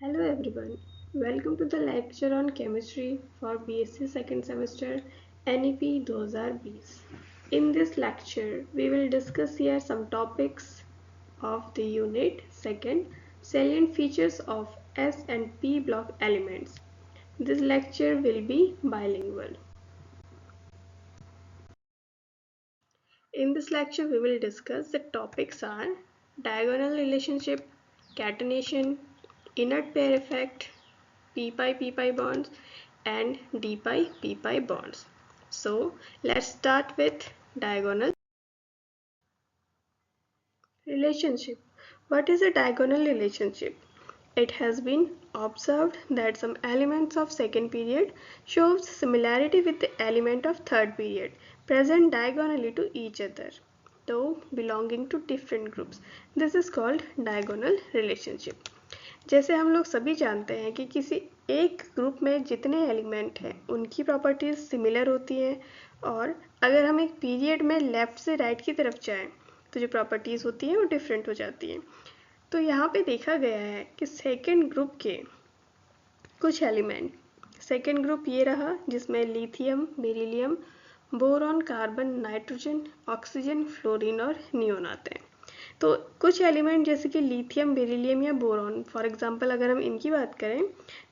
Hello everyone, welcome to the lecture on chemistry for BSc second semester NEP 2020. In this lecture, we will discuss here some topics of the unit second, salient features of S and P block elements. This lecture will be bilingual. In this lecture, we will discuss the topics are diagonal relationship, catenation, inert pair effect, p-pi bonds and d-pi bonds. So let's start with diagonal relationship. What is a diagonal relationship? It has been observed that some elements of second period shows similarity with the element of third period present diagonally to each other, though belonging to different groups. This is called diagonal relationship. जैसे हम लोग सभी जानते हैं कि किसी एक group में जितने एलिमेंट हैं उनकी प्रॉपर्टीज सिमिलर होती हैं, और अगर हम एक पीरियड में लेफ्ट से राइट की तरफ जाएं तो जो प्रॉपर्टीज होती हैं वो डिफरेंट हो जाती हैं। तो यहाँ पे देखा गया है कि सेकेंड ग्रुप के कुछ एलिमेंट, सेकेंड ग्रुप ये रहा जिसमें lithium, beryllium, boron, carbon, nitrogen, oxygen, fluorine और नियोन आते हैं। तो कुछ एलिमेंट जैसे कि लिथियम, बेरिलियम या बोरॉन, फॉर एग्जांपल अगर हम इनकी बात करें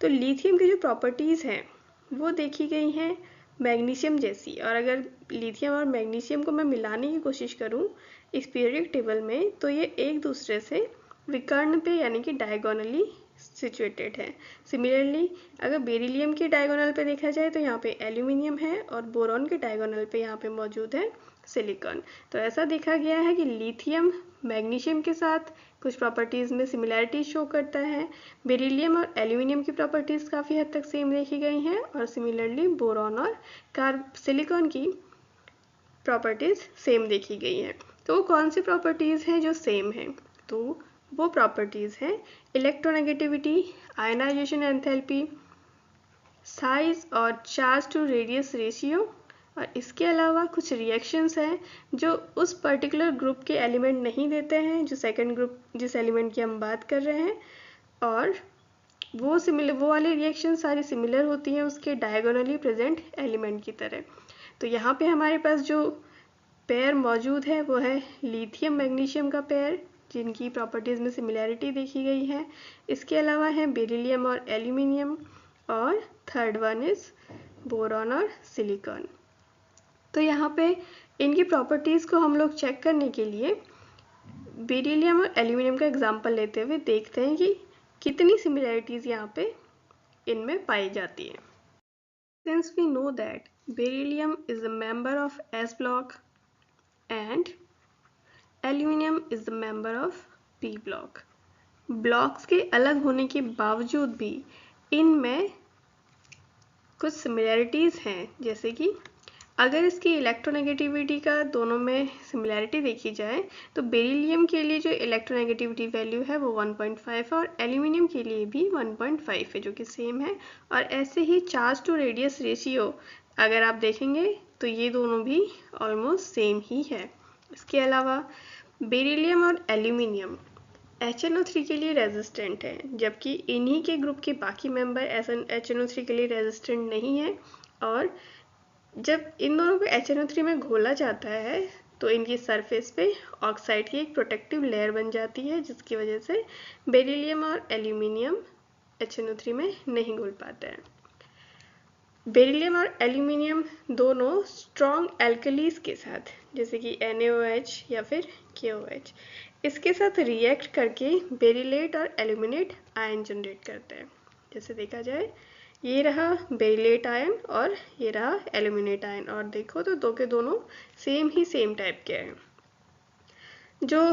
तो लिथियम की जो प्रॉपर्टीज़ हैं वो देखी गई हैं मैग्नीशियम जैसी, और अगर लिथियम और मैग्नीशियम को मैं मिलाने की कोशिश करूं इस पीरियोडिक टेबल में तो ये एक दूसरे से विकर्ण पे यानी कि डायगोनली सिचुएटेड है। सिमिलरली अगर बेरिलियम के डायगोनल पे देखा जाए तो यहाँ पे एल्यूमिनियम है, और बोरॉन के डायगोनल पे यहाँ पे मौजूद है सिलिकॉन। तो ऐसा देखा गया है कि लिथियम मैग्नीशियम के साथ कुछ प्रॉपर्टीज़ में सिमिलैरिटी शो करता है, बेरिलियम और एल्यूमिनियम की प्रॉपर्टीज़ काफ़ी हद तक सेम देखी गई हैं, और सिमिलरली बोरॉन और सिलिकॉन की प्रॉपर्टीज़ सेम देखी गई हैं। तो कौन सी प्रॉपर्टीज़ हैं जो सेम हैं? तो वो प्रॉपर्टीज़ हैं इलेक्ट्रोनेगेटिविटी, आयनाइजेशन एंथैल्पी, साइज और चार्ज टू रेडियस रेशियो, और इसके अलावा कुछ रिएक्शंस हैं जो उस पर्टिकुलर ग्रुप के एलिमेंट नहीं देते हैं जो सेकंड ग्रुप जिस एलिमेंट की हम बात कर रहे हैं, और वो वाली रिएक्शन सारी सिमिलर होती हैं उसके डायगोनली प्रेजेंट एलिमेंट की तरह। तो यहाँ पे हमारे पास जो पेयर मौजूद है वो है लिथियम मैग्नीशियम का पेयर जिनकी प्रॉपर्टीज़ में सिमिलैरिटी देखी गई है। इसके अलावा है बेरिलियम और एल्यूमिनियम, और थर्ड वन इज बोरॉन और सिलिकॉन। तो यहाँ पे इनकी प्रॉपर्टीज़ को हम लोग चेक करने के लिए बेरिलियम और एल्यूमिनियम का एग्जांपल लेते हुए देखते हैं कि कितनी सिमिलैरिटीज़ यहाँ पे इनमें पाई जाती है। Since we know that beryllium is a member of s block and aluminium is the member of P block. Blocks के अलग होने के बावजूद भी इनमें कुछ सिमिलैरिटीज़ हैं, जैसे कि अगर इसकी इलेक्ट्रोनेगेटिविटी का दोनों में सिमिलैरिटी देखी जाए तो बेरिलियम के लिए जो इलेक्ट्रोनेगेटिविटी वैल्यू है वो 1.5 है, और एल्यूमिनियम के लिए भी 1.5 है जो कि सेम है। और ऐसे ही चार्ज टू रेडियस रेशियो अगर आप देखेंगे तो ये दोनों भी ऑलमोस्ट सेम ही है। इसके अलावा बेरिलियम और एल्यूमिनियम HNO3 के लिए रेजिस्टेंट है, जबकि इन्हीं के ग्रुप के बाकी मेंबर HNO3 के लिए रेजिस्टेंट नहीं है, और जब इन दोनों को HNO3 में घोला जाता है तो इनकी सरफेस पे ऑक्साइड की एक प्रोटेक्टिव लेयर बन जाती है, जिसकी वजह से बेरिलियम और एल्यूमिनियम HNO3 में नहीं घुल पाते हैं। बेरिलियम और एल्यूमिनियम दोनों स्ट्रॉन्ग एल्कलीज के साथ जैसे कि NaOH या फिर KOH इसके साथ रिएक्ट करके बेरिलेट और एल्यूमिनेट आयन जनरेट करते हैं। जैसे देखा जाए ये रहा बेरिलेट आयन और ये रहा एल्यूमिनेट आयन, और देखो तो दो के दोनों सेम टाइप के हैं। जो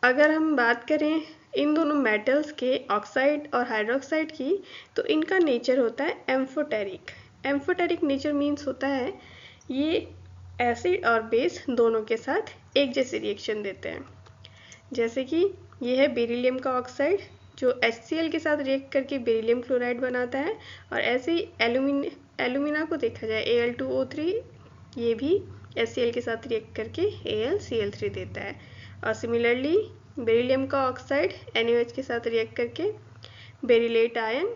अगर हम बात करें इन दोनों मेटल्स के ऑक्साइड और हाइड्रोक्साइड की तो इनका नेचर होता है एम्फोटेरिक। एम्फोटेरिक नेचर मीन्स होता है ये एसिड और बेस दोनों के साथ एक जैसी रिएक्शन देते हैं। जैसे कि ये है बेरिलियम का ऑक्साइड जो HCl के साथ रिएक्ट करके बेरिलियम क्लोराइड बनाता है, और ऐसे ही एल्यूमिना को देखा जाए Al2O3 ये भी HCl के साथ रिएक्ट करके AlCl3 देता है, और सिमिलरली बेरिलियम का ऑक्साइड NaOH के साथ रिएक्ट करके बेरिलेट आयन,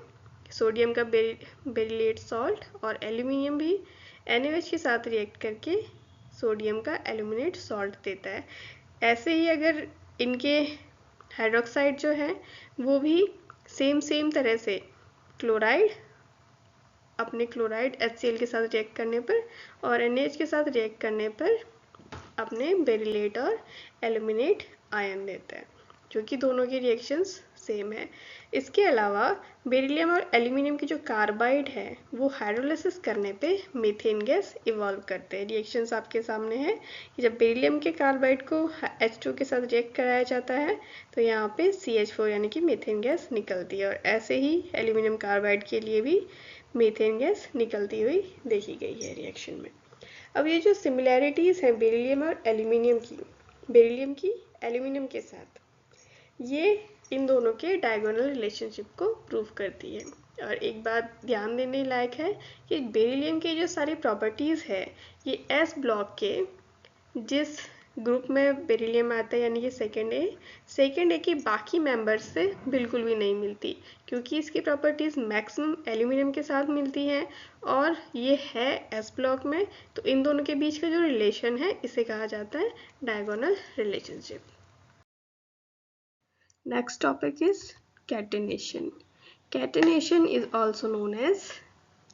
सोडियम का बेरिलेट सॉल्ट, और एल्यूमिनियम भी NaOH के साथ रिएक्ट करके सोडियम का एल्यूमिनेट सॉल्ट देता है। ऐसे ही अगर इनके हाइड्रोक्साइड जो है वो भी सेम तरह से क्लोराइड अपने क्लोराइड HCl के साथ रिएक्ट करने पर और NaH के साथ रिएक्ट करने पर अपने बेरिलेट और एल्यूमिनेट आयन देता है, जो कि दोनों की रिएक्शंस सेम है। इसके अलावा बेरिलियम और एल्यूमिनियम की जो कार्बाइड है वो हाइड्रोलिसिस करने पे मीथेन गैस इवॉल्व करते हैं। रिएक्शंस आपके सामने है कि जब बेरिलियम के कार्बाइड को H2 के साथ रिएक्ट कराया जाता है तो यहाँ पे CH4 यानी कि मीथेन गैस निकलती है, और ऐसे ही एल्यूमिनियम कार्बाइड के लिए भी मीथेन गैस निकलती हुई देखी गई है रिएक्शन में। अब ये जो सिमिलैरिटीज़ हैं बेरिलियम और एल्यूमिनियम की एल्यूमिनियम के साथ, ये इन दोनों के डायगोनल रिलेशनशिप को प्रूव करती है। और एक बात ध्यान देने लायक है कि बेरिलियम की जो सारी प्रॉपर्टीज़ है ये S ब्लॉक के जिस ग्रुप में बेरिलियम आता है यानी कि सेकेंड ए की बाकी मेंबर्स से बिल्कुल भी नहीं मिलती, क्योंकि इसकी प्रॉपर्टीज़ मैक्सिमम एल्यूमिनियम के साथ मिलती हैं और ये है S ब्लॉक में, तो इन दोनों के बीच का जो रिलेशन है इसे कहा जाता है diagonal relationship. Next topic is catenation. Catenation is also known as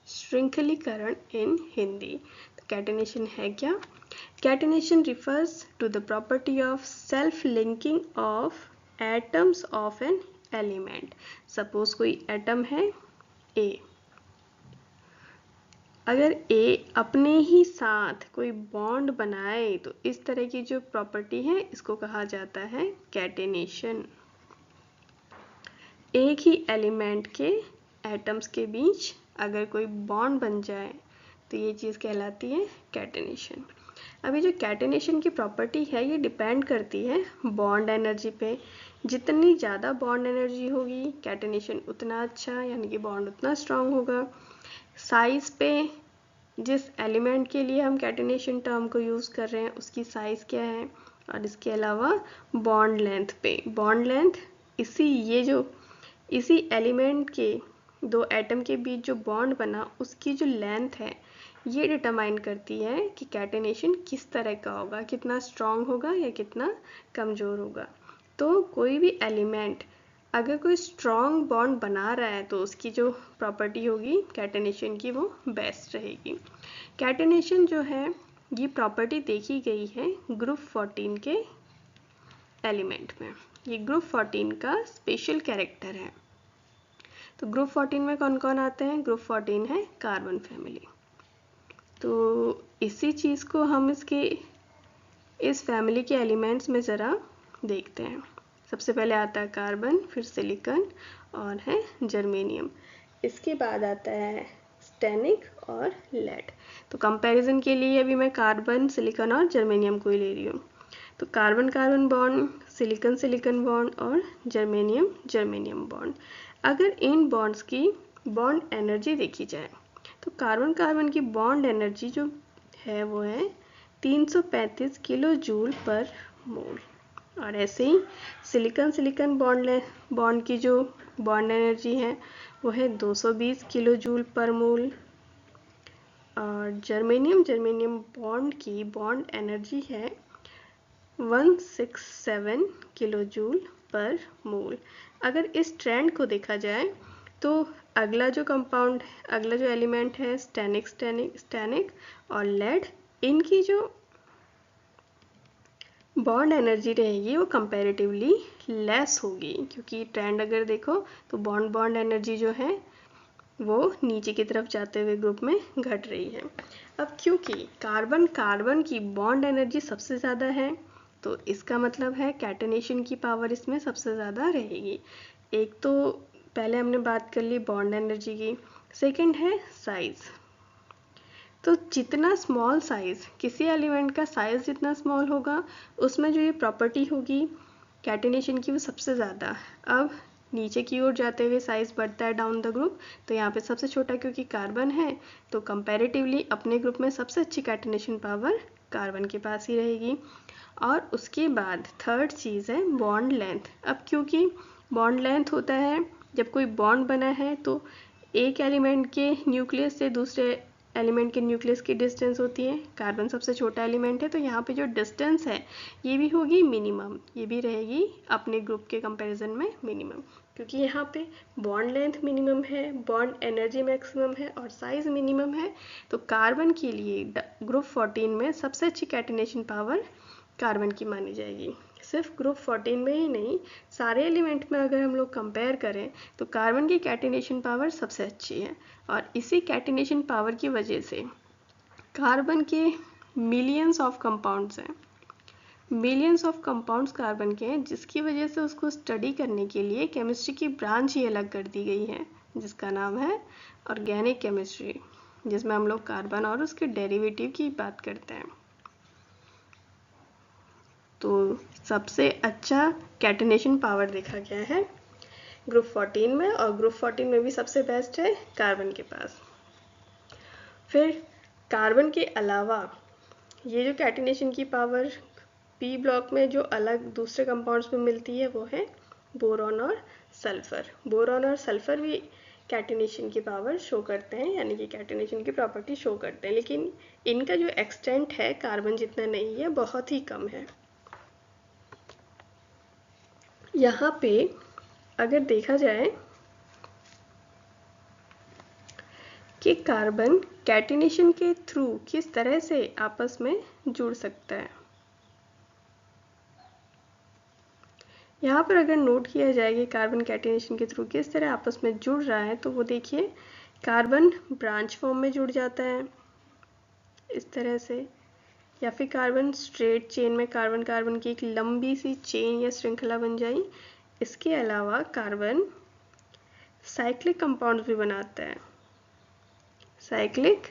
श्रृंखलीकरण in Hindi. तो catenation है क्या? Catenation refers to the property of self-linking of atoms of an element. Suppose कोई atom है A, अगर A अपने ही साथ कोई बॉन्ड बनाए तो इस तरह की जो प्रॉपर्टी है इसको कहा जाता है कैटेनेशन। एक ही एलिमेंट के एटम्स के बीच अगर कोई बॉन्ड बन जाए तो ये चीज़ कहलाती है कैटेनेशन। अभी जो कैटेनेशन की प्रॉपर्टी है ये डिपेंड करती है बॉन्ड एनर्जी पे। जितनी ज़्यादा बॉन्ड एनर्जी होगी कैटेनेशन उतना अच्छा यानी कि बॉन्ड उतना स्ट्रांग होगा। साइज़ पे, जिस एलिमेंट के लिए हम कैटेनेशन टर्म को यूज़ कर रहे हैं उसकी साइज़ क्या है, और इसके अलावा बॉन्ड लेंथ पे, बॉन्ड लेंथ इसी एलिमेंट के दो एटम के बीच जो बॉन्ड बना उसकी जो लेंथ है ये डिटरमाइन करती है कि कैटेनेशन किस तरह का होगा, कितना स्ट्रांग होगा या कितना कमज़ोर होगा। तो कोई भी एलिमेंट अगर कोई स्ट्रांग बॉन्ड बना रहा है तो उसकी जो प्रॉपर्टी होगी कैटेनेशन की वो बेस्ट रहेगी। कैटेनेशन जो है ये प्रॉपर्टी देखी गई है ग्रुप 14 के एलिमेंट में। ये ग्रुप 14 का स्पेशल कैरेक्टर है। तो ग्रुप 14 में कौन कौन आते हैं? ग्रुप 14 है कार्बन फैमिली। तो इसी चीज़ को हम इस फैमिली के एलिमेंट्स में ज़रा देखते हैं। सबसे पहले आता है कार्बन, फिर सिलिकॉन और है जर्मेनियम। इसके बाद आता है स्टेनिक और लेड। तो कंपैरिजन के लिए अभी मैं कार्बन, सिलिकॉन और जर्मेनियम को ही ले रही हूँ। तो carbon carbon bond, silicon silicon bond और जर्मेनियम जर्मेनियम बॉन्ड। अगर इन बॉन्ड्स की बॉन्ड एनर्जी देखी जाए तो कार्बन कार्बन की बॉन्ड एनर्जी जो है वो है 335 किलो जूल पर मोल, और ऐसे ही सिलिकॉन सिलिकॉन बॉन्ड की जो बॉन्ड एनर्जी है वो है 220 किलो जूल पर मोल, और जर्मेनियम बॉन्ड की बॉन्ड एनर्जी है 167 किलो जूल पर मोल। अगर इस ट्रेंड को देखा जाए तो अगला जो एलिमेंट है स्टेनिक और लेड, इनकी जो बॉन्ड एनर्जी रहेगी वो कंपैरेटिवली लेस होगी, क्योंकि ट्रेंड अगर देखो तो बॉन्ड एनर्जी जो है वो नीचे की तरफ जाते हुए ग्रुप में घट रही है। अब क्योंकि कार्बन की बॉन्ड एनर्जी सबसे ज़्यादा है तो इसका मतलब है कैटेनेशन की पावर इसमें सबसे ज़्यादा रहेगी। एक तो पहले हमने बात कर ली बॉन्ड एनर्जी की, सेकंड है साइज़। तो जितना स्मॉल साइज़, किसी एलिमेंट का साइज़ जितना स्मॉल होगा उसमें जो ये प्रॉपर्टी होगी कैटेनेशन की वो सबसे ज़्यादा। अब नीचे की ओर जाते हुए साइज़ बढ़ता है डाउन द ग्रुप, तो यहाँ पे सबसे छोटा क्योंकि कार्बन है तो कंपैरेटिवली अपने ग्रुप में सबसे अच्छी कैटेनेशन पावर कार्बन के पास ही रहेगी। और उसके बाद थर्ड चीज़ है बॉन्ड लेंथ। अब क्योंकि बॉन्ड लेंथ होता है जब कोई बॉन्ड बना है तो एक एलिमेंट के न्यूक्लियस से दूसरे एलिमेंट के न्यूक्लियस की डिस्टेंस होती है। कार्बन सबसे छोटा एलिमेंट है तो यहाँ पे जो डिस्टेंस है ये भी होगी मिनिमम, ये भी रहेगी अपने ग्रुप के कंपैरिजन में मिनिमम, क्योंकि यहाँ पे बॉन्ड लेंथ मिनिमम है, बॉन्ड एनर्जी मैक्सिमम है और साइज मिनिमम है। तो कार्बन के लिए ग्रुप 14 में सबसे अच्छी कैटिनेशन पावर कार्बन की मानी जाएगी। सिर्फ ग्रुप 14 में ही नहीं, सारे एलिमेंट में अगर हम लोग कंपेयर करें तो कार्बन की कैटिनेशन पावर सबसे अच्छी है। और इसी कैटिनेशन पावर की वजह से कार्बन के मिलियंस ऑफ कंपाउंड्स हैं, मिलियंस ऑफ कंपाउंड्स कार्बन के हैं, जिसकी वजह से उसको स्टडी करने के लिए केमिस्ट्री की ब्रांच ही अलग कर दी गई है, जिसका नाम है ऑर्गेनिक केमिस्ट्री, जिसमें हम लोग कार्बन और उसके डेरिवेटिव की बात करते हैं। तो सबसे अच्छा कैटिनेशन पावर देखा गया है ग्रुप 14 में, और ग्रुप 14 में भी सबसे बेस्ट है कार्बन के पास। फिर कार्बन के अलावा ये जो कैटिनेशन की पावर पी ब्लॉक में जो अलग दूसरे कंपाउंड्स में मिलती है वो है बोरॉन और सल्फर। बोरॉन और सल्फर भी कैटिनेशन की पावर शो करते हैं, यानी कि कैटिनेशन की प्रॉपर्टी शो करते हैं, लेकिन इनका जो एक्सटेंट है कार्बन जितना नहीं है, बहुत ही कम है। यहाँ पे अगर देखा जाए कि कार्बन कैटिनेशन के थ्रू किस तरह से आपस में जुड़ सकता है, यहाँ पर अगर नोट किया जाए कि कार्बन कैटिनेशन के थ्रू किस तरह आपस में जुड़ रहा है, तो वो देखिए कार्बन ब्रांच फॉर्म में जुड़ जाता है इस तरह से, या फिर कार्बन स्ट्रेट चेन में कार्बन कार्बन की एक लंबी सी चेन या श्रृंखला बन जाए। इसके अलावा कार्बन साइक्लिक कंपाउंड्स भी बनाता है, साइक्लिक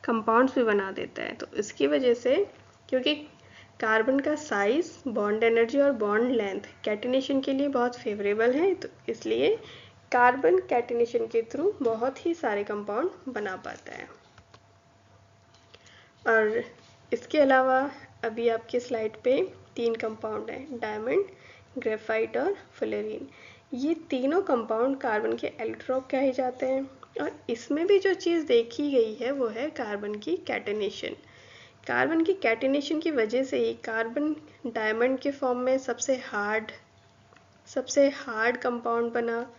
कंपाउंड्स भी बना देता है। तो इसकी वजह से, क्योंकि कार्बन का साइज, बॉन्ड एनर्जी और बॉन्ड लेंथ कैटिनेशन के लिए बहुत फेवरेबल है, तो इसलिए कार्बन कैटिनेशन के थ्रू बहुत ही सारे कंपाउंड बना पाता है। और इसके अलावा अभी आपके स्लाइड पे 3 कंपाउंड हैं, डायमंड, ग्रेफाइट और फुलेरीन। ये तीनों कंपाउंड कार्बन के एलोट्रोप कहे जाते हैं, और इसमें भी जो चीज़ देखी गई है वो है कार्बन की कैटिनेशन। कार्बन की कैटिनेशन की वजह से ही कार्बन डायमंड के फॉर्म में सबसे हार्ड कंपाउंड बना,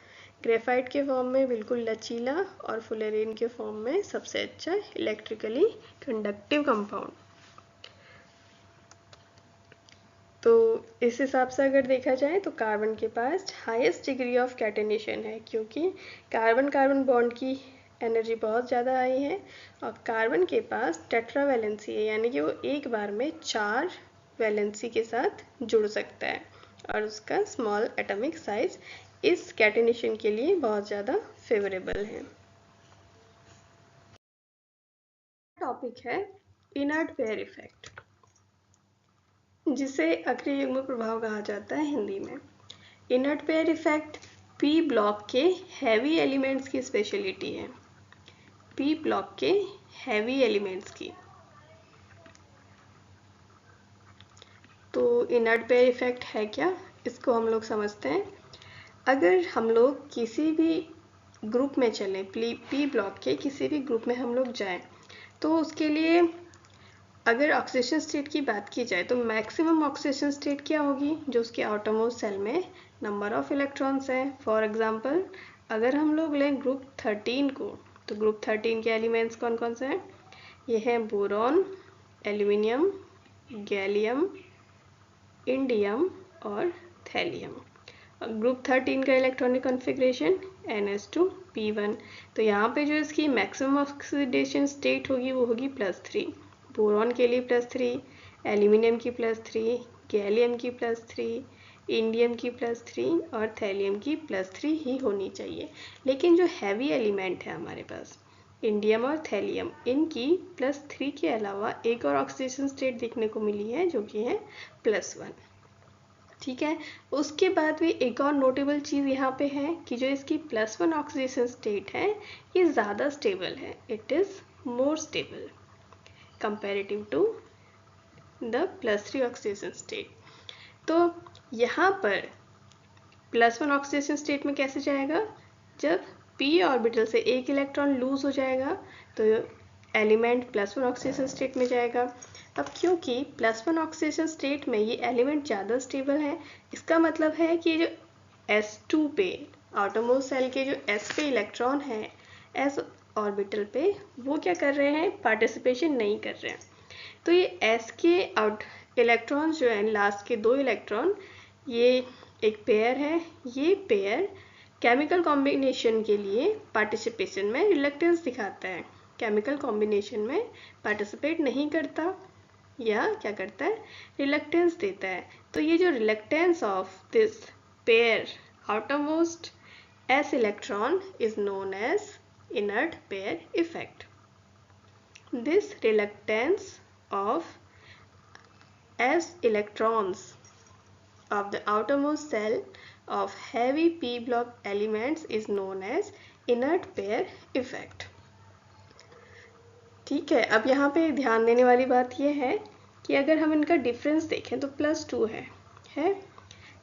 ग्रेफाइट के फॉर्म में बिल्कुल लचीला, और फुलेरीन के फॉर्म में सबसे अच्छा इलेक्ट्रिकली कंडक्टिव कंपाउंड। तो इस हिसाब से अगर देखा जाए तो कार्बन के पास हाईएस्ट डिग्री ऑफ कैटिनेशन है, क्योंकि कार्बन कार्बन बॉन्ड की एनर्जी बहुत ज़्यादा हाई है, और कार्बन के पास टेट्रावैलेंसी है, यानी कि वो एक बार में 4 वैलेंसी के साथ जुड़ सकता है, और उसका स्मॉल एटॉमिक साइज इस कैटिनेशन के लिए बहुत ज़्यादा फेवरेबल है। टॉपिक है इनर्ट पेयर इफेक्ट, जिसे अक्रिय युग्म प्रभाव कहा जाता है हिंदी में। Inert pair effect P block के हैवी एलिमेंट्स की स्पेशलिटी है, पी ब्लॉक के हैवी एलिमेंट्स की। तो इनर्ट पेयर इफेक्ट है क्या, इसको हम लोग समझते हैं। अगर हम लोग किसी भी ग्रुप में चलें, पी ब्लॉक के किसी भी ग्रुप में हम लोग जाएं, तो उसके लिए अगर ऑक्सीडेशन स्टेट की बात की जाए तो मैक्सिमम ऑक्सीडेशन स्टेट क्या होगी, जो उसके आउटरमोस्ट सेल में नंबर ऑफ इलेक्ट्रॉन्स हैं। फॉर एग्जांपल अगर हम लोग लें ग्रुप 13 को, तो ग्रुप 13 के एलिमेंट्स कौन कौन से हैं, ये हैं बोरॉन, एल्यूमिनियम, गैलियम, इंडियम और थैलियम। ग्रुप 13 का इलेक्ट्रॉनिक कॉन्फ़िगरेशन NH2P1। तो यहाँ पे जो इसकी मैक्सिमम ऑक्सीडेशन स्टेट होगी वो होगी +3, बोरॉन के लिए +3, एल्यूमिनियम की +3, गैलियम की +3, इंडियम की +3 और थैलियम की +3 ही होनी चाहिए। लेकिन जो हैवी एलिमेंट है हमारे पास, इंडियम और थैलियम, इनकी +3 के अलावा एक और ऑक्सीडेशन स्टेट देखने को मिली है, जो कि है +1। ठीक है, उसके बाद भी एक और नोटेबल चीज़ यहाँ पे है कि जो इसकी +1 ऑक्सीडेशन स्टेट है ये ज़्यादा स्टेबल है, it is more stable comparative to the +3 oxidation state. तो यहाँ पर +1 ऑक्सीडेशन स्टेट में कैसे जाएगा, जब p ऑर्बिटल से एक इलेक्ट्रॉन लूज हो जाएगा तो एलिमेंट +1 ऑक्सीडेशन स्टेट में जाएगा। अब क्योंकि +1 ऑक्सीडेशन स्टेट में ये एलिमेंट ज़्यादा स्टेबल है, इसका मतलब है कि जो s2 पे आउटरमोस्ट सेल के जो s पे इलेक्ट्रॉन है s ऑर्बिटल पे, वो क्या कर रहे हैं, पार्टिसिपेशन नहीं कर रहे हैं। तो ये s के इलेक्ट्रॉन्स जो हैं, लास्ट के 2 इलेक्ट्रॉन, ये एक पेयर है, ये पेयर केमिकल कॉम्बिनेशन के लिए पार्टिसिपेशन में रिलक्टेंस दिखाता है, केमिकल कॉम्बिनेशन में पार्टिसिपेट नहीं करता या क्या करता है, रिलक्टेंस देता है। तो ये जो reluctance of this pair outermost s electron is known as inert pair effect. This reluctance of s electrons of the outermost cell of heavy p block elements is known as inert pair effect. ठीक है, अब यहाँ पे ध्यान देने वाली बात यह है कि अगर हम इनका डिफरेंस देखें तो +2 है।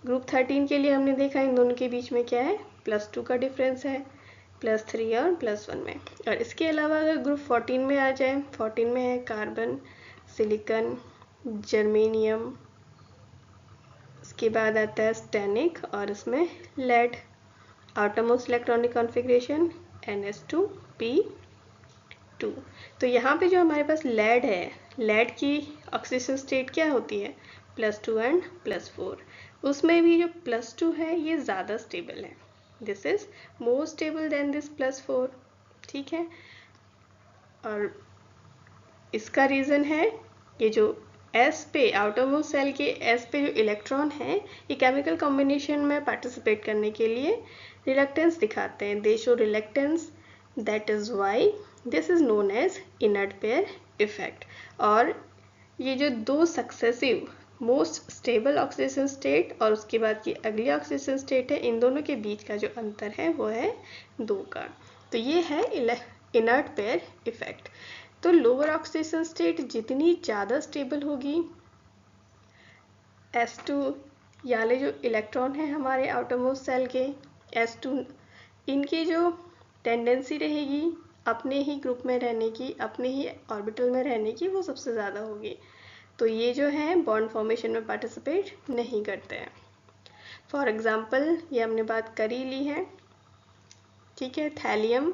ग्रुप 13 के लिए हमने देखा इन दोनों के बीच में क्या है, +2 का डिफरेंस है, +3 और +1 में। और इसके अलावा अगर ग्रुप 14 में आ जाए, 14 में है कार्बन, सिलिकॉन, जर्मेनियम, इसके बाद आता है स्टेनिक और इसमें lead, outermost electronic configuration NS2P2। तो यहाँ पे जो हमारे पास लेड है, लेड की ऑक्सीडेशन स्टेट क्या होती है, +2 एंड +4। उसमें भी जो +2 है ये ज़्यादा स्टेबल है, this is more stable then this +4। ठीक है, और इसका रीज़न है ये जो S पे आउटरमोस्ट सेल के S पे जो इलेक्ट्रॉन है, ये केमिकल कॉम्बिनेशन में पार्टिसिपेट करने के लिए रिलक्टेंस दिखाते हैं, they show reluctance, that is why this is known as inert pair effect. और ये जो 2 successive most stable oxidation state और उसके बाद की अगली ऑक्सीडेशन स्टेट है, इन दोनों के बीच का जो अंतर है वो है 2 का। तो ये है इनर्ट पेयर इफेक्ट। तो लोअर ऑक्सीडेशन स्टेट जितनी ज़्यादा स्टेबल होगी, S2 वाले जो इलेक्ट्रॉन है हमारे आउटरमोस्ट सेल के S2, इनकी जो टेंडेंसी रहेगी अपने ही ग्रुप में रहने की, अपने ही ऑर्बिटल में रहने की, वो सबसे ज़्यादा होगी। तो ये जो है बॉन्ड फॉर्मेशन में पार्टिसिपेट नहीं करते हैं। फॉर एग्जांपल ये हमने बात कर ही ली है, ठीक है, थैलियम,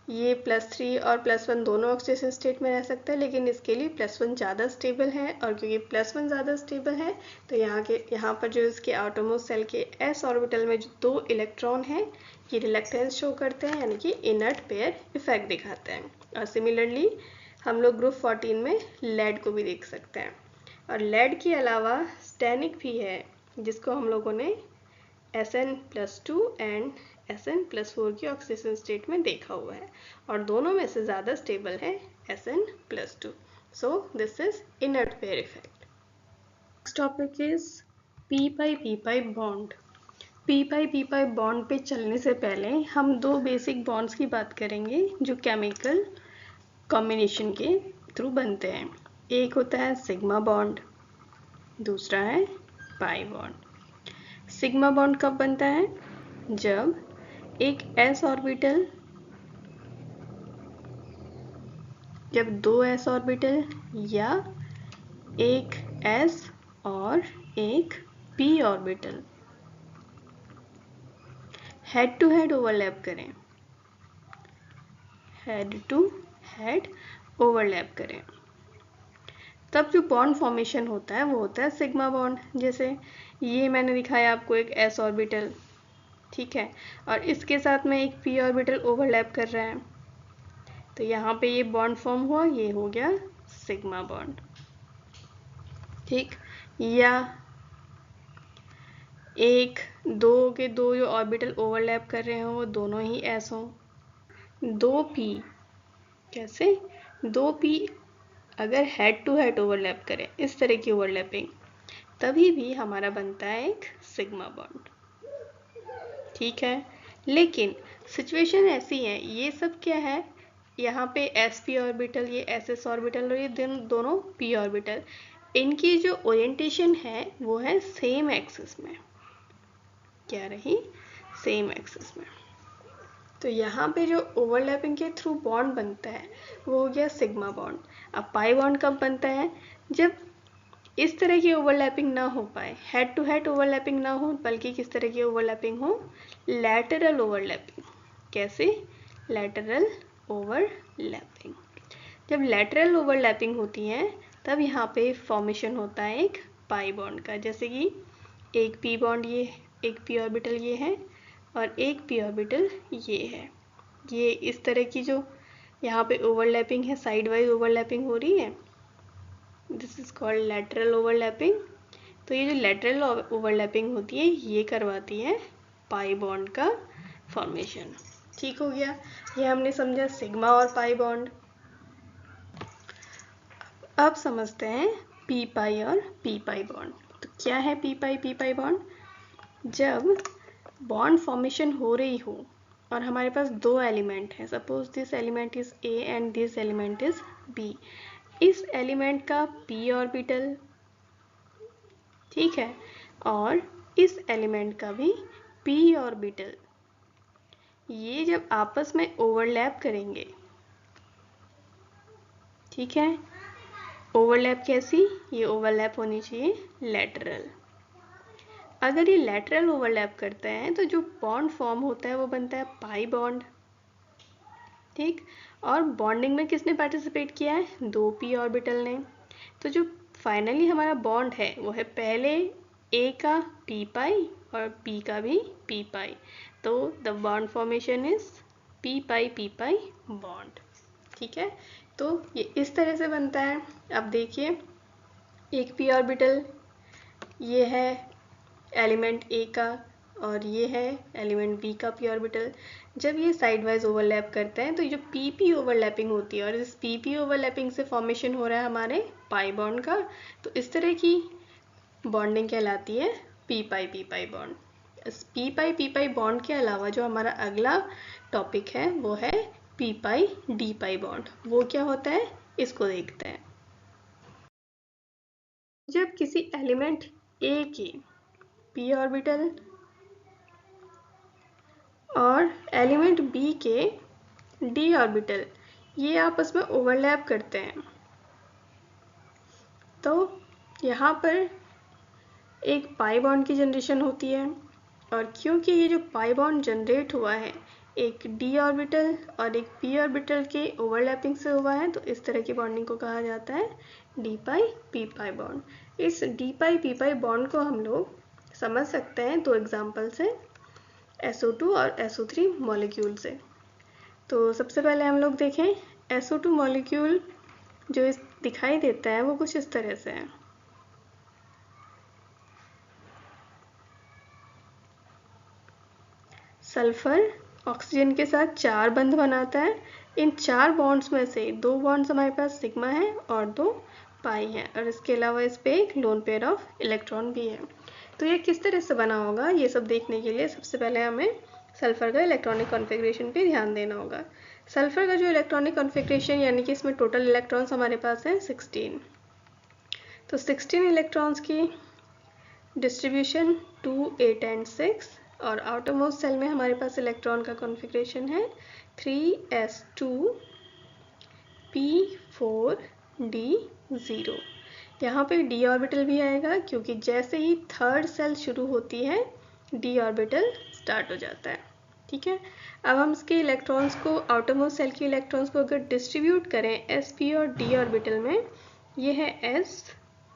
ये +3 और +1 दोनों ऑक्सीडेशन स्टेट में रह सकता है, लेकिन इसके लिए +1 ज़्यादा स्टेबल है, और क्योंकि +1 ज़्यादा स्टेबल है तो यहाँ पर जो इसके आउटरमोस्ट सेल के s ऑर्बिटल में जो 2 इलेक्ट्रॉन हैं ये रिलक्टेंस शो करते हैं, यानी कि इनर्ट पेयर इफेक्ट दिखाते हैं। और सिमिलरली हम लोग ग्रुप 14 में लेड को भी देख सकते हैं, और लेड के अलावा स्टेनिक भी है, जिसको हम लोगों ने Sn+2 एंड Sn+4 की ऑक्सीडेशन स्टेट में देखा हुआ है, और दोनों में से ज़्यादा स्टेबल है Sn+2। So this is inert pair effect. Next topic is p-p bond. p-p bond पे चलने से पहले हम 2 बेसिक बॉन्ड्स की बात करेंगे जो केमिकल कॉम्बिनेशन के थ्रू बनते हैं। एक होता है सिग्मा बॉन्ड, दूसरा है पाई बॉन्ड। सिग्मा बॉन्ड कब बनता है, जब एक s ऑर्बिटल, जब 2 s ऑर्बिटल या एक s और एक p orbital head to head overlap करें, हेड टू हेड ओवरलैप करें, तब जो बॉन्ड फॉर्मेशन होता है वो होता है सिग्मा बॉन्ड। जैसे ये मैंने दिखाया आपको एक s ऑर्बिटल, ठीक है, और इसके साथ में एक p ऑर्बिटल ओवरलैप कर रहा है, तो यहाँ पे ये बॉन्ड फॉर्म हुआ, ये हो गया सिग्मा बॉन्ड। ठीक, या एक 2 के 2 जो ऑर्बिटल ओवरलैप कर रहे हो वो दोनों ही s हों, 2p, कैसे 2p अगर हेड टू हेड ओवरलैप करें, इस तरह की ओवरलैपिंग, तभी भी हमारा बनता है एक सिग्मा बॉन्ड। ठीक है, लेकिन सिचुएशन ऐसी है, ये सब क्या है, यहाँ पे sp ऑर्बिटल, ये ss ऑर्बिटल और ये दोनों p ऑर्बिटल, इनकी जो ओरिएंटेशन है वो है सेम एक्सिस में, क्या रही, सेम एक्सिस में। तो यहाँ पे जो ओवरलैपिंग के थ्रू बॉन्ड बनता है वो हो गया सिग्मा बॉन्ड। अब पाई बॉन्ड कब बनता है? जब इस तरह की ओवरलैपिंग ना हो पाए, हेड टू हेड ओवरलैपिंग ना हो, बल्कि किस तरह की ओवरलैपिंग हो? Lateral overlapping. कैसे? Lateral overlapping. जब लैटरल ओवरलैपिंग होती है तब यहाँ पे फॉर्मेशन होता है एक पाई बॉन्ड का। जैसे कि एक पी बॉन्ड ये, एक पी ऑर्बिटल ये है और एक पी ऑर्बिटल ये है। ये इस तरह की जो यहाँ पे ओवरलैपिंग है, साइड वाइज ओवरलैपिंग हो रही है, this is called lateral overlapping. तो ये जो लैटरल ओवरलैपिंग होती है ये करवाती है पाई बॉन्ड का फॉर्मेशन। ठीक हो गया, ये हमने समझा सिग्मा और पाई बॉन्ड। अब समझते हैं पी पाई और पी पाई बॉन्ड। तो क्या है पी पाई बॉन्ड? जब बॉन्ड फॉर्मेशन हो रही हो और हमारे पास दो एलिमेंट हैं, suppose this element is A and this element is B. इस एलिमेंट का पी ऑर्बिटल, ठीक है, और इस एलिमेंट का भी पी ऑर्बिटल, ये जब आपस में ओवरलैप करेंगे, ठीक है, ओवरलैप कैसी? ये ओवरलैप होनी चाहिए लैटरल। अगर ये लैटरल ओवरलैप करते हैं तो जो बॉन्ड फॉर्म होता है वो बनता है पाई बॉन्ड। ठीक, और बॉन्डिंग में किसने पार्टिसिपेट किया है? दो पी ऑर्बिटल ने। तो जो फाइनली हमारा बॉन्ड है वो है पहले ए का पी पाई और बी का भी पी पाई। तो the bond formation is P pi bond. ठीक है, तो ये इस तरह से बनता है। अब देखिए, एक पी ऑर्बिटल ये है एलिमेंट ए का और ये है एलिमेंट बी का पी ऑर्बिटल। जब ये साइड वाइज ओवरलैप करते हैं तो जो पी पी ओवरलैपिंग होती है और इस पी पी ओवरलैपिंग से फॉर्मेशन हो रहा है हमारे पाई बॉन्ड का, तो इस तरह की बॉन्डिंग कहलाती है पी पाई बॉन्ड। इस पी पाई बॉन्ड के अलावा जो हमारा अगला टॉपिक है वो है पी पाई डी पाई बॉन्ड। वो क्या होता है इसको देखते हैं। जब किसी एलिमेंट ए के पी ऑर्बिटल और एलिमेंट बी के डी ऑर्बिटल ये आपस में ओवरलैप करते हैं, तो यहाँ पर एक पाई बॉन्ड की जनरेशन होती है। और क्योंकि ये जो पाई बॉन्ड जनरेट हुआ है एक डी ऑर्बिटल और एक पी ऑर्बिटल के ओवरलैपिंग से हुआ है, तो इस तरह की बॉन्डिंग को कहा जाता है डी पाई पी पाई बॉन्ड। इस डी पाई पी पाई बॉन्ड को हम लोग समझ सकते हैं दो एग्जाम्पल से, SO2 और SO3 मॉलिक्यूल से। तो सबसे पहले हम लोग देखें SO2 मॉलिक्यूल जो इस दिखाई देता है वो कुछ इस तरह से है। सल्फर ऑक्सीजन के साथ 4 बंध बनाता है। इन 4 बॉन्ड्स में से 2 बॉन्ड्स हमारे पास सिग्मा है और 2 पाई है, और इसके अलावा इस पे एक लोन पेयर ऑफ इलेक्ट्रॉन भी है। तो ये किस तरह से बना होगा ये सब देखने के लिए सबसे पहले हमें सल्फर का इलेक्ट्रॉनिक कॉन्फ़िगरेशन पे ध्यान देना होगा। सल्फर का जो इलेक्ट्रॉनिक कॉन्फ़िगरेशन यानी कि इसमें टोटल इलेक्ट्रॉन्स हमारे पास हैं 16। तो 16 इलेक्ट्रॉन्स की डिस्ट्रीब्यूशन 2, 8 एंड 6, और आउटरमोस्ट सेल में हमारे पास इलेक्ट्रॉन का कॉन्फ़िगरेशन है 3s2 p4d0। यहाँ पे d ऑर्बिटल भी आएगा क्योंकि जैसे ही थर्ड सेल शुरू होती है d ऑर्बिटल स्टार्ट हो जाता है। ठीक है, अब हम इसके इलेक्ट्रॉन्स को, आउटरमोस्ट सेल के इलेक्ट्रॉन्स को अगर डिस्ट्रीब्यूट करें sp और d ऑर्बिटल में, ये है s,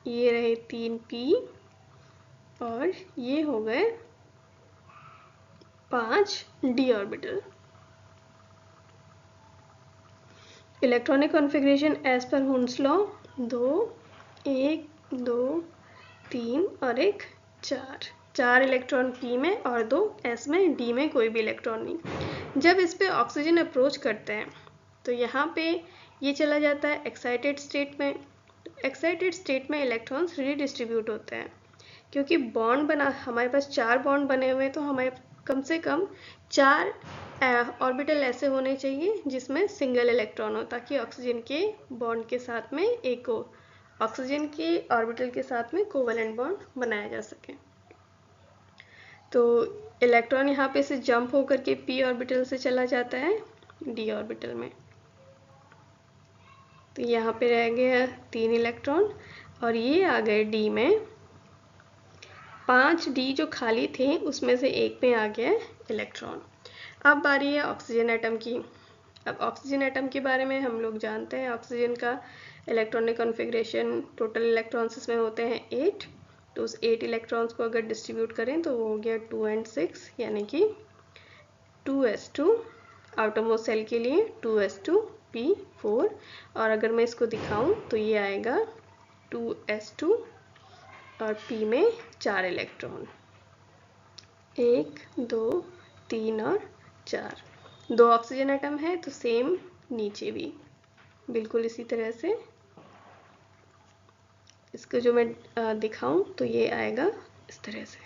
ये रहे 3p और ये हो गए 5 d orbital. Electronic configuration as per Hund's law 2, 1, 2, 3 और एक 4 इलेक्ट्रॉन p में और 2 s में, d में कोई भी इलेक्ट्रॉन नहीं। जब इस पे ऑक्सीजन अप्रोच करते हैं तो यहाँ पे ये चला जाता है एक्साइटेड स्टेट में। एक्साइटेड स्टेट में इलेक्ट्रॉन्स रीडिस्ट्रीब्यूट होते हैं क्योंकि बॉन्ड बना, हमारे पास 4 बॉन्ड बने हुए हैं, तो हमारे कम से कम 4 ऑर्बिटल ऐसे होने चाहिए जिसमें सिंगल इलेक्ट्रॉन हो, ताकि ऑक्सीजन के बॉन्ड के साथ में एक ऑक्सीजन के ऑर्बिटल के साथ में कोवेलेंट बॉन्ड बनाया जा सके। तो इलेक्ट्रॉन यहाँ पे से जंप होकर के p ऑर्बिटल से चला जाता है d ऑर्बिटल में। तो यहाँ पे रह गया 3 इलेक्ट्रॉन और ये आ गए d में। 5 d जो खाली थे उसमें से एक में आ गया इलेक्ट्रॉन। अब बारी है ऑक्सीजन एटम की। अब ऑक्सीजन एटम के बारे में हम लोग जानते हैं ऑक्सीजन का इलेक्ट्रॉनिक कॉन्फ़िगरेशन, टोटल इलेक्ट्रॉन्स इसमें होते हैं 8। तो उस 8 इलेक्ट्रॉन्स को अगर डिस्ट्रीब्यूट करें तो वो हो गया 2 and 6 यानी कि 2s2। आउटरमोस्ट सेल के लिए 2s2p4 और अगर मैं इसको दिखाऊं तो ये आएगा 2s2 और p में 4 इलेक्ट्रॉन, 1 2 3 और 4। 2 ऑक्सीजन एटम है तो सेम नीचे भी बिल्कुल इसी तरह से इसको जो मैं दिखाऊं तो ये आएगा इस तरह से।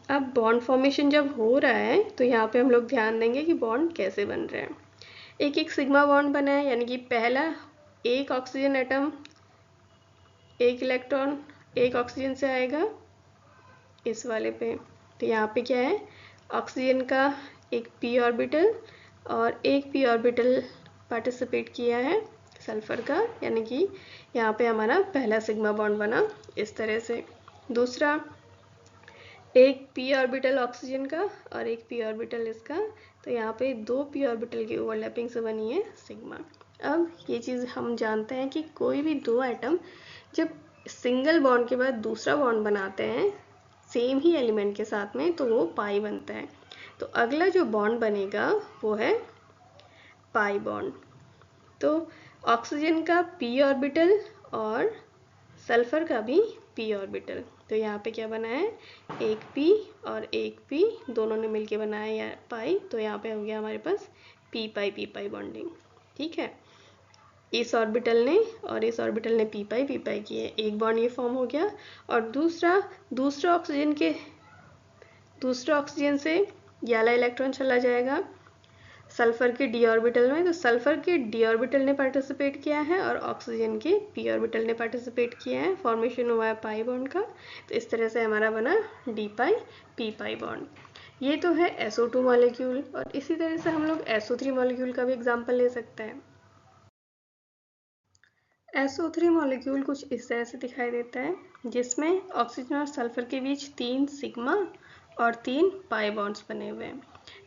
अब बॉन्ड फॉर्मेशन जब हो रहा है तो यहाँ पे हम लोग ध्यान देंगे कि बॉन्ड कैसे बन रहे हैं। एक एक सिग्मा बॉन्ड बना है यानी कि पहला एक ऑक्सीजन एटम एक इलेक्ट्रॉन एक ऑक्सीजन से आएगा इस वाले पे। तो यहाँ पे क्या है, ऑक्सीजन का एक p ऑर्बिटल और एक p ऑर्बिटल पार्टिसिपेट किया है सल्फर का, यानी कि यहाँ पे हमारा पहला सिग्मा बॉन्ड बना इस तरह से। दूसरा एक p ऑर्बिटल ऑक्सीजन का और एक p ऑर्बिटल इसका, तो यहाँ पे 2 p ऑर्बिटल की ओवरलैपिंग से बनी है सिग्मा। अब ये चीज़ हम जानते हैं कि कोई भी 2 एटम जब सिंगल बॉन्ड के बाद दूसरा बॉन्ड बनाते हैं सेम ही एलिमेंट के साथ में तो वो पाई बनता है। तो अगला जो बॉन्ड बनेगा वो है पाई बॉन्ड। तो ऑक्सीजन का p ऑर्बिटल और सल्फर का भी p ऑर्बिटल, तो यहाँ पे क्या बना है, एक p और एक p दोनों ने मिलके बनाया है पाई। तो यहाँ पे हो गया हमारे पास p पाई बॉन्डिंग। ठीक है, इस ऑर्बिटल ने और इस ऑर्बिटल ने p पाई किए, एक बॉन्ड ये फॉर्म हो गया। और दूसरा ऑक्सीजन से ये वाला इलेक्ट्रॉन चला जाएगा सल्फर के d ऑर्बिटल में। तो सल्फर के d ऑर्बिटल ने पार्टिसिपेट किया है और ऑक्सीजन के p ऑर्बिटल ने पार्टिसिपेट किया है, फॉर्मेशन हुआ है पाई बॉन्ड का। तो इस तरह से हमारा बना d पाई p पाई बॉन्ड। ये तो है SO2 मॉलिक्यूल। और इसी तरह से हम लोग SO3 मॉलिक्यूल का भी एग्जाम्पल ले सकते हैं। SO3 मॉलिक्यूल कुछ इस तरह से दिखाई देता है, जिसमें ऑक्सीजन और सल्फर के बीच 3 सिग्मा और 3 पाई बॉन्ड्स बने हुए हैं।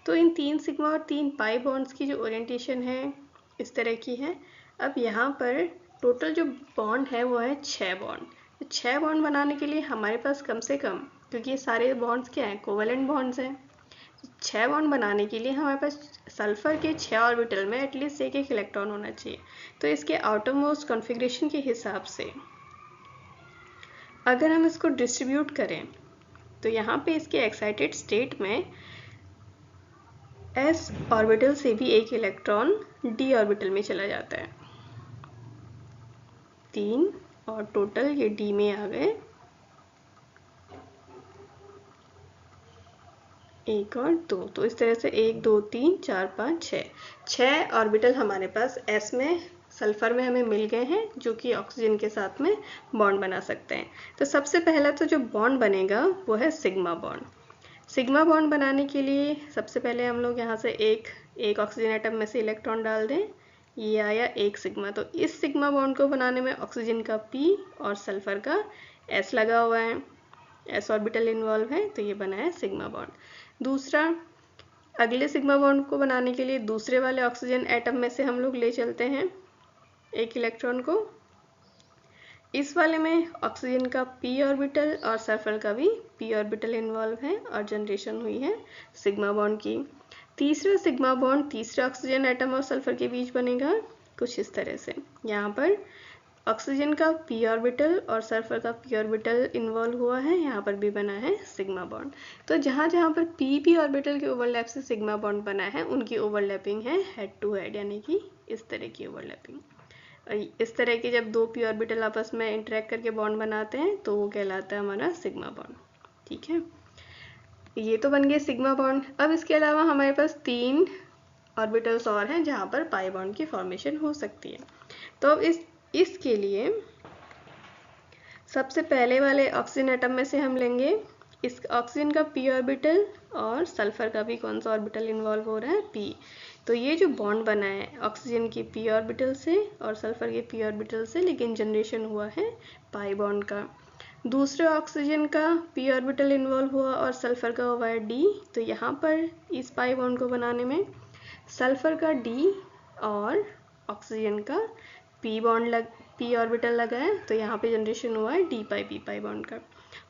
तो इन 3 सिग्मा और 3 पाई बॉन्ड्स की जो ओरिएंटेशन है इस तरह की है। अब यहाँ पर टोटल जो बॉन्ड है वो है 6 बॉन्ड। तो 6 बॉन्ड बनाने के लिए हमारे पास कम से कम, क्योंकि ये सारे बॉन्ड्स क्या हैं, कोवेलेंट बॉन्ड्स हैं, 6 बॉन्ड बनाने के लिए हमारे पास सल्फर के 6 ऑर्बिटल में एटलीस्ट एक एक इलेक्ट्रॉन होना चाहिए। तो इसके आउटर मोस्ट कॉन्फ़िगरेशन के हिसाब से अगर हम इसको डिस्ट्रीब्यूट करें तो यहाँ पे इसके एक्साइटेड स्टेट में s ऑर्बिटल से भी एक इलेक्ट्रॉन d ऑर्बिटल में चला जाता है, 3 और टोटल ये d में आ गए 1 और 2। तो इस तरह से 1 2 3 4 5 6 ऑर्बिटल हमारे पास s में सल्फर में हमें मिल गए हैं, जो कि ऑक्सीजन के साथ में बॉन्ड बना सकते हैं। तो सबसे पहला तो जो बॉन्ड बनेगा वो है सिग्मा बॉन्ड। सिग्मा बॉन्ड बनाने के लिए सबसे पहले हम लोग यहाँ से एक ऑक्सीजन एटम में से इलेक्ट्रॉन डाल दें, ये आया एक सिग्मा। तो इस सिग्मा बॉन्ड को बनाने में ऑक्सीजन का p और सल्फर का s लगा हुआ है, s ऑर्बिटल इन्वॉल्व है, तो ये बना है सिग्मा बॉन्ड। दूसरा, अगले सिग्मा बॉन्ड को बनाने के लिए दूसरे वाले ऑक्सीजन एटम में से हम लोग ले चलते हैं एक इलेक्ट्रॉन को। इस वाले में ऑक्सीजन का p ऑर्बिटल और सल्फर का भी p ऑर्बिटल इन्वॉल्व है और जनरेशन हुई है सिग्मा बॉन्ड की। तीसरा सिग्मा बॉन्ड तीसरे ऑक्सीजन एटम और सल्फर के बीच बनेगा कुछ इस तरह से। यहाँ पर ऑक्सीजन का p ऑर्बिटल और सल्फर का p ऑर्बिटल इन्वॉल्व हुआ है, यहाँ पर भी बना है सिग्मा बॉन्ड। तो जहाँ जहाँ पर p ऑर्बिटल के ओवरलैप से सिग्मा बॉन्ड बना है उनकी ओवरलैपिंग है हेड टू हेड, यानी कि इस तरह की ओवरलैपिंग। इस तरह के जब 2 p ऑर्बिटल आपस में इंटरेक्ट करके बॉन्ड बनाते हैं तो वो कहलाता है हमारा सिग्मा बॉन्ड। ठीक है, ये तो बन गया सिग्मा बॉन्ड। अब इसके अलावा हमारे पास 3 ऑर्बिटल्स और हैं जहाँ पर पाई बॉन्ड की फॉर्मेशन हो सकती है। तो अब इसके लिए सबसे पहले वाले ऑक्सीजन एटम में से हम लेंगे इस ऑक्सीजन का p ऑर्बिटल और सल्फर का भी कौन सा ऑर्बिटल इन्वॉल्व हो रहा है, p। तो ये जो बॉन्ड बना है ऑक्सीजन की p ऑर्बिटल से और सल्फर के p ऑर्बिटल से, लेकिन जनरेशन हुआ है पाई बॉन्ड का। दूसरे ऑक्सीजन का p ऑर्बिटल इन्वॉल्व हुआ और सल्फर का हुआ है d। तो यहाँ पर इस पाई बॉन्ड को बनाने में सल्फर का d और ऑक्सीजन का p ऑर्बिटल लगा है, तो यहाँ पे जनरेशन हुआ है d पाई p पाई बॉन्ड का।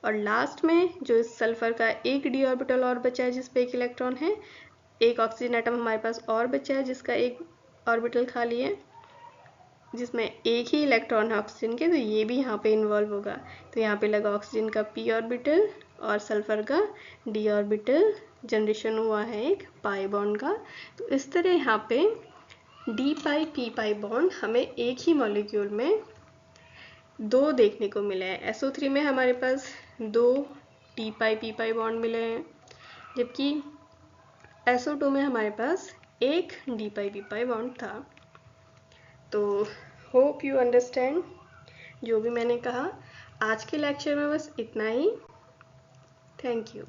और लास्ट में जो इस सल्फर का एक d ऑर्बिटल और बचा है जिस पे एक इलेक्ट्रॉन है, एक ऑक्सीजन एटम हमारे पास और बचा है जिसका एक ऑर्बिटल खाली है, जिसमें एक ही इलेक्ट्रॉन है ऑक्सीजन के, तो ये भी यहाँ पे इन्वॉल्व होगा। तो यहाँ पे लगा ऑक्सीजन का p ऑर्बिटल और सल्फर का d ऑर्बिटल, जनरेशन हुआ है एक पाई बॉन्ड का। तो इस तरह यहाँ पे d पाई p पाई बॉन्ड हमें एक ही मॉलिक्यूल में दो देखने को मिले हैं। SO3 में हमारे पास दो d पाई p पाई बॉन्ड मिले हैं, जबकि SO2 में हमारे पास एक d पाई p पाई बॉन्ड था। तो होप यू अंडरस्टैंड जो भी मैंने कहा। आज के लेक्चर में बस इतना ही। Thank you.